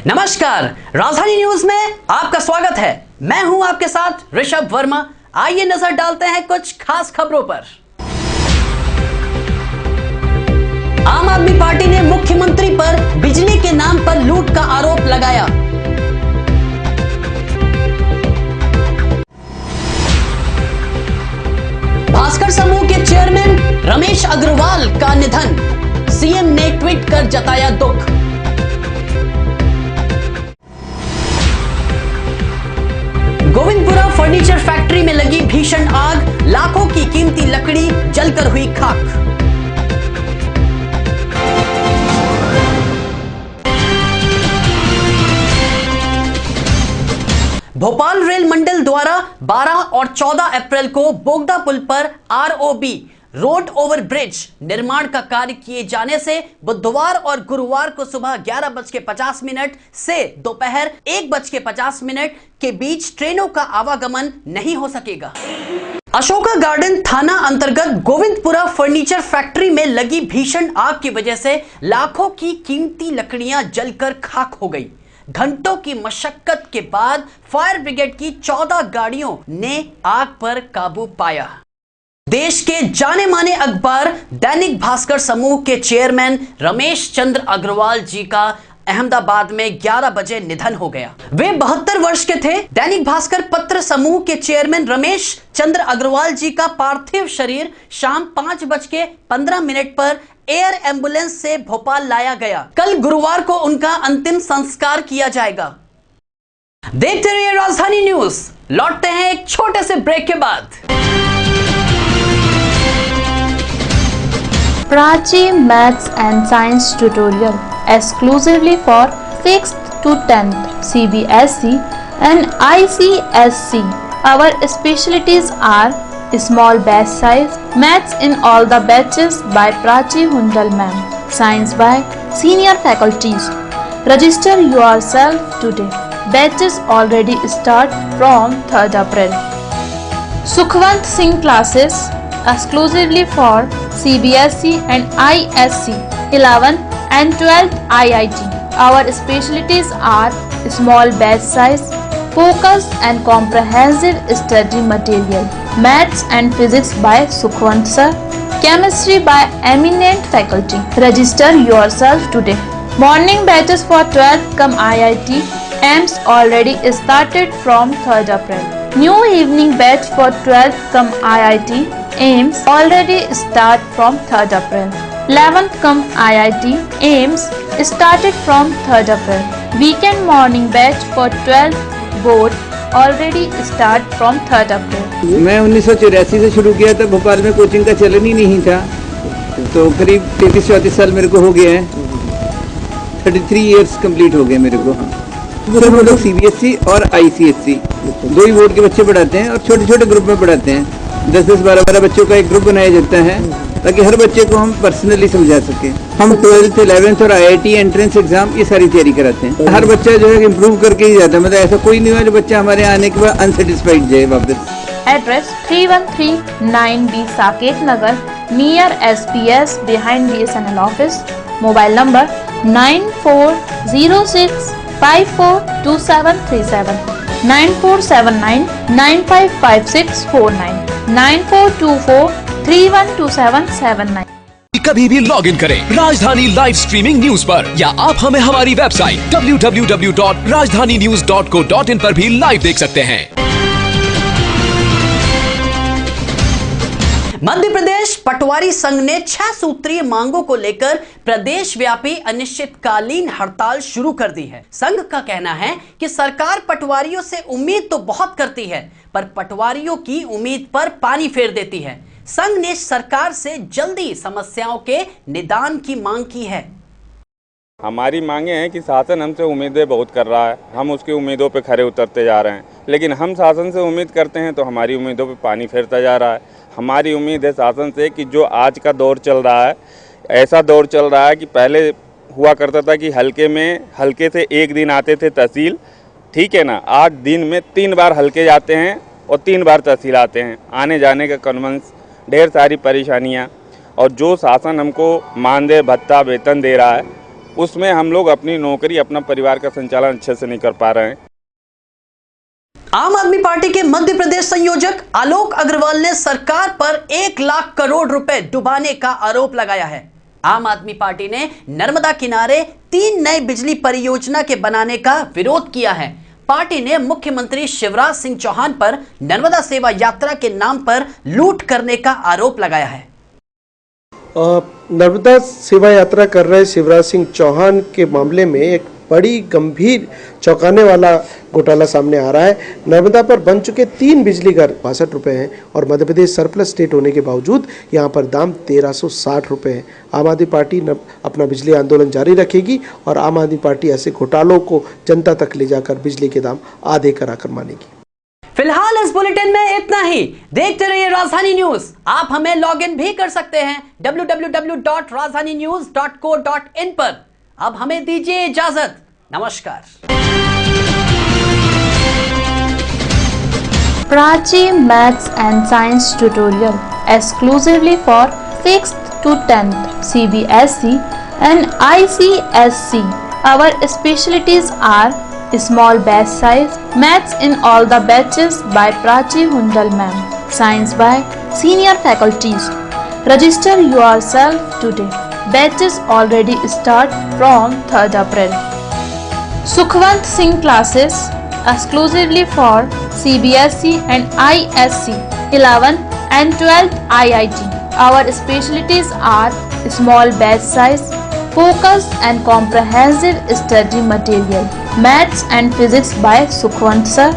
नमस्कार, राजधानी न्यूज में आपका स्वागत है। मैं हूं आपके साथ ऋषभ वर्मा। आइए नजर डालते हैं कुछ खास खबरों पर। आम आदमी पार्टी ने मुख्यमंत्री पर बिजली के नाम पर लूट का आरोप लगाया। भास्कर समूह के चेयरमैन रमेश अग्रवाल का निधन, सीएम ने ट्वीट कर जताया दुख। गोविंदपुरा फर्नीचर फैक्ट्री में लगी भीषण आग, लाखों की कीमती लकड़ी जलकर हुई खाक। भोपाल रेल मंडल द्वारा 12 और 14 अप्रैल को बोगदा पुल पर आरओबी रोड ओवर ब्रिज निर्माण का कार्य किए जाने से बुधवार और गुरुवार को सुबह 11:50 से दोपहर 1:50 के बीच ट्रेनों का आवागमन नहीं हो सकेगा। अशोका गार्डन थाना अंतर्गत गोविंदपुरा फर्नीचर फैक्ट्री में लगी भीषण आग की वजह से लाखों की कीमती लकड़ियां जलकर खाक हो गई। घंटों की मशक्कत के बाद फायर ब्रिगेड की 14 गाड़ियों ने आग पर काबू पाया। देश के जाने माने अखबार दैनिक भास्कर समूह के चेयरमैन रमेश चंद्र अग्रवाल जी का अहमदाबाद में 11 बजे निधन हो गया। वे 72 वर्ष के थे। दैनिक भास्कर पत्र समूह के चेयरमैन रमेश चंद्र अग्रवाल जी का पार्थिव शरीर शाम 5:15 पर एयर एम्बुलेंस से भोपाल लाया गया। कल गुरुवार को उनका अंतिम संस्कार किया जाएगा। देखते रहिए राजधानी न्यूज। लौटते हैं एक छोटे से ब्रेक के बाद। Prachi Maths and Science Tutorial exclusively for 6th to 10th CBSE and ICSC. Our specialties are small batch size, maths in all the batches by Prachi Hundal ma'am, science by senior faculties. Register yourself today. Batches already start from 3rd April. Sukhwant Singh classes exclusively for CBSE and ISC 11th and 12th IIT. Our specialties are small batch size, focused and comprehensive study material, maths and physics by Sukhwant sir, chemistry by eminent faculty. Register yourself today. Morning batches for 12th cum IIT AIMS already started from 3rd April. New evening batch for 12th cum IIT AIMS already start from 3rd April. 11th cum IIT AIMS started from 3rd April. Weekend morning batch for 12th board already start from 3rd April. मैं 1984 से शुरू किया था। भोपाल में coaching का चलन ही नहीं था, तो करीब 33-34 साल मेरे को हो गया है। 33 इयर्स कंप्लीट हो गए मेरे को। सब हम लोग CBSE और ICSE दो ही बोर्ड के बच्चे पढ़ाते हैं और छोटे छोटे ग्रुप में पढ़ाते हैं। 10-10, 12-12 बच्चों का एक ग्रुप बनाया जाता है ताकि हर बच्चे को हम पर्सनली समझा सकें। हम 12th, 11th और IIT एंट्रेंस एग्जाम ये सारी तैयारी कराते हैं। हर बच्चा जो है इम्प्रूव करके ही जाता है, मतलब ऐसा कोई नहीं हुआ जो बच्चा हमारे आने के बाद अनसेटिस्फाइड जाए वापस। Address 3139B Saket Nagar near SPS behind BSNL office. Mobile number 9406542737 9479 955649 9424312779। कभी भी लॉग इन करें राजधानी लाइव स्ट्रीमिंग न्यूज पर, या आप हमें हमारी वेबसाइट www.rajdhaninews.co.in पर भी लाइव देख सकते हैं। मध्य प्रदेश पटवारी संघ ने 6 सूत्रीय मांगों को लेकर प्रदेश व्यापी अनिश्चितकालीन हड़ताल शुरू कर दी है। संघ का कहना है कि सरकार पटवारियों से उम्मीद तो बहुत करती है, पर पटवारियों की उम्मीद पर पानी फेर देती है। संघ ने सरकार से जल्दी समस्याओं के निदान की मांग की है। हमारी मांगे हैं कि शासन हमसे उम्मीदें बहुत कर रहा है, हम उसकी उम्मीदों पे खरे उतरते जा रहे हैं, लेकिन हम शासन से उम्मीद करते हैं तो हमारी उम्मीदों पे पानी फेरता जा रहा है। हमारी उम्मीद है शासन से कि जो आज का दौर चल रहा है, ऐसा दौर चल रहा है कि पहले हुआ करता था कि हल्के से एक दिन आते थे तहसील, ठीक है ना, 8 दिन में 3 बार हल्के जाते हैं और 3 बार तहसील आते हैं। आने जाने का कन्वेंस, ढेर सारी परेशानियाँ, और जो शासन हमको मानदेय भत्ता वेतन दे रहा है उसमें हम लोग अपनी नौकरी, अपना परिवार का संचालन अच्छे से नहीं कर पा रहे हैं। आम आदमी पार्टी के मध्य प्रदेश संयोजक आलोक अग्रवाल ने सरकार पर 1 लाख करोड़ रुपए डुबाने का आरोप लगाया है। आम आदमी पार्टी ने नर्मदा किनारे 3 नए बिजली परियोजना के बनाने का विरोध किया है। पार्टी ने मुख्यमंत्री शिवराज सिंह चौहान पर नर्मदा सेवा यात्रा के नाम पर लूट करने का आरोप लगाया है। नर्मदा सेवा यात्रा कर रहे शिवराज सिंह चौहान के मामले में एक बड़ी गंभीर चौंकाने वाला घोटाला सामने आ रहा है। नर्मदा पर बन चुके 3 बिजली घर 62 रुपये हैं और मध्य प्रदेश सरप्लस स्टेट होने के बावजूद यहाँ पर दाम 1360 रुपये है। आम आदमी पार्टी अपना बिजली आंदोलन जारी रखेगी और आम आदमी पार्टी ऐसे घोटालों को जनता तक ले जाकर बिजली के दाम आधे कराकर मानेगी। फिलहाल इस बुलेटिन में इतना ही। देखते रहिए राजधानी न्यूज। आप हमें लॉग इन भी कर सकते हैं www.rajdhaninews.co.in पर। अब हमें दीजिए इजाजत। नमस्कार। Prachi Maths and Science Tutorial exclusively for 6th to 10th CBSE and ICSC. Our specialties are small batch size, maths in all the batches by Prachi Hundal ma'am, science by senior faculties. Register yourself today. Batches already start from 3rd April. Sukhwant Singh classes exclusively for CBSE and ISC, 11th and 12th IIT. Our specialties are small batch size, focused and comprehensive study material, maths and physics by Sukhwant sir,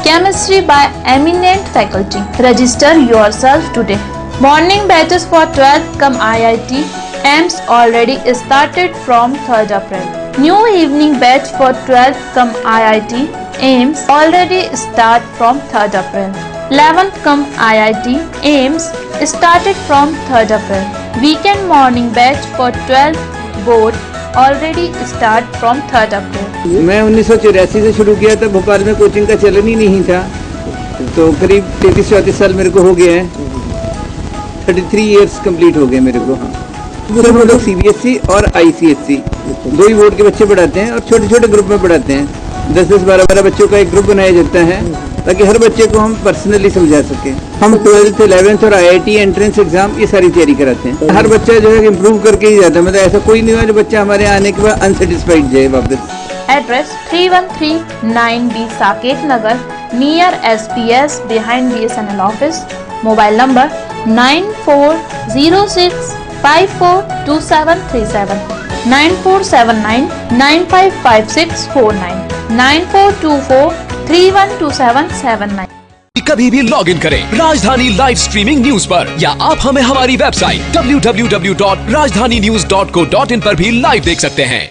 chemistry by eminent faculty. Register yourself today. Morning batches for 12th cum IIT AIMS already started from 3rd April. New evening batch for 12th cum IIT AIMS already start from 3rd April. 11th cum IIT AIMS started from 3rd April. Weekend morning batch for 12th board already start from 3rd April. मैं 1984 से शुरू किया था। भोपाल में coaching का चलन ही नहीं था, तो करीब 33-34 साल मेरे को हो गए हैं। 33 इयर्स कंप्लीट हो गए मेरे को। हाँ, सब हम लोग CBSE और ICSC 2 ही बोर्ड के बच्चे पढ़ाते हैं और छोटे छोटे ग्रुप में पढ़ाते हैं। 10-10, 12-12 बच्चों का एक ग्रुप बनाया जाता है ताकि हर बच्चे को हम पर्सनली समझा सकें। हम 12th, 11th और IIT एंट्रेंस एग्जाम ये सारी तैयारी कराते हैं। हर बच्चा जो है इम्प्रूव करके ही जाता है, मतलब ऐसा कोई नहीं हुआ जो बच्चा हमारे आने के बाद अनसेटिस्फाइड जाए वापस। Address 3139B Saket Nagar near SPS behind BSNL office. Mobile number 9406542737 9479955649 9424312779। कभी भी लॉग इन करें राजधानी लाइव स्ट्रीमिंग न्यूज पर, या आप हमें हमारी वेबसाइट www.rajdhaninews.co.in पर भी लाइव देख सकते हैं।